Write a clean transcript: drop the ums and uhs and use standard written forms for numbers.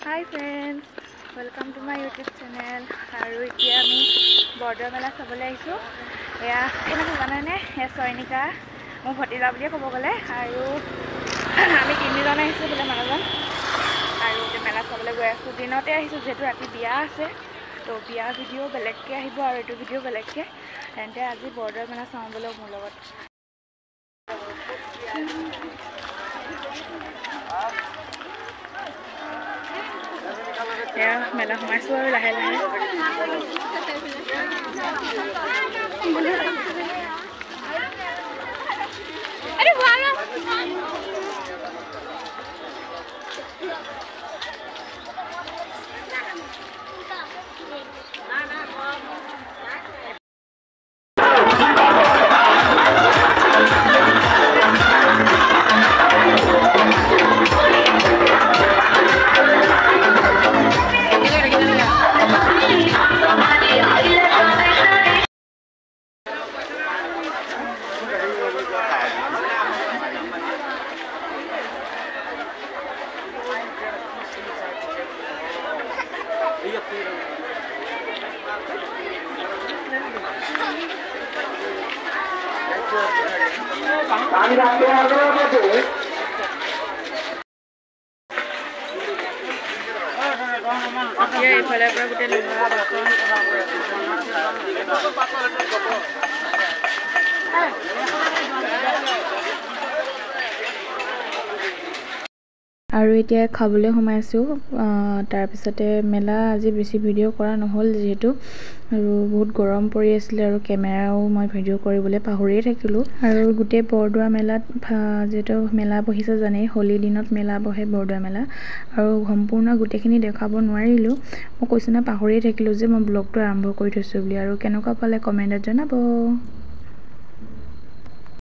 Hi friends, welcome to my YouTube channel. আৰু এতিয়া আমি বৰদোৱা মেলা চাবলৈ আহিছো। এয়া কোনে জানেনে? চয়নিকা মোৰ ভতিজা বুলিয়ে ক'ব গ'লে আৰু আমি তিনিজন আহিছো বোলে মানুহজন আৰু এতিয়া মেলা চাবলৈ গৈ আছো। দিনতে আহিছো যেহেতু ৰাতি বিয়া আছে, তো বিয়া ভিডিঅ' বেলেগকৈ আহিব আৰু এইটো ভিডিঅ' বেলেগকৈ। তেন্তে আজি বৰদোৱা মেলা চাওঁ বোলো মোৰ লগত। এয়া মেলা সোমাইছো আৰু লাহে লাহে। এইফালে পৰা গোটেই লোহা বাচন আৰু এতিয়া খাবলৈ সোমাইছোঁ। তাৰপিছতে মেলা আজি বেছি ভিডিঅ' কৰা নহ'ল যিহেতু, আৰু বহুত গৰম পৰি আছিলে আৰু কেমেৰাও মই ভিডিঅ' কৰিবলৈ পাহৰিয়ে থাকিলোঁ। আৰু গোটেই বৰদোৱা মেলাত যিহেতু মেলা বহিছে জানেই, হোলী দিনত মেলা বহে বৰদোৱা মেলা, আৰু সম্পূৰ্ণ গোটেইখিনি দেখাব নোৱাৰিলোঁ। মই কৈছোঁ নহয় পাহৰিয়ে থাকিলোঁ যে মই ব্লগটো আৰম্ভ কৰি থৈছোঁ বুলি। আৰু কেনেকুৱা পালে কমেণ্টত জনাব।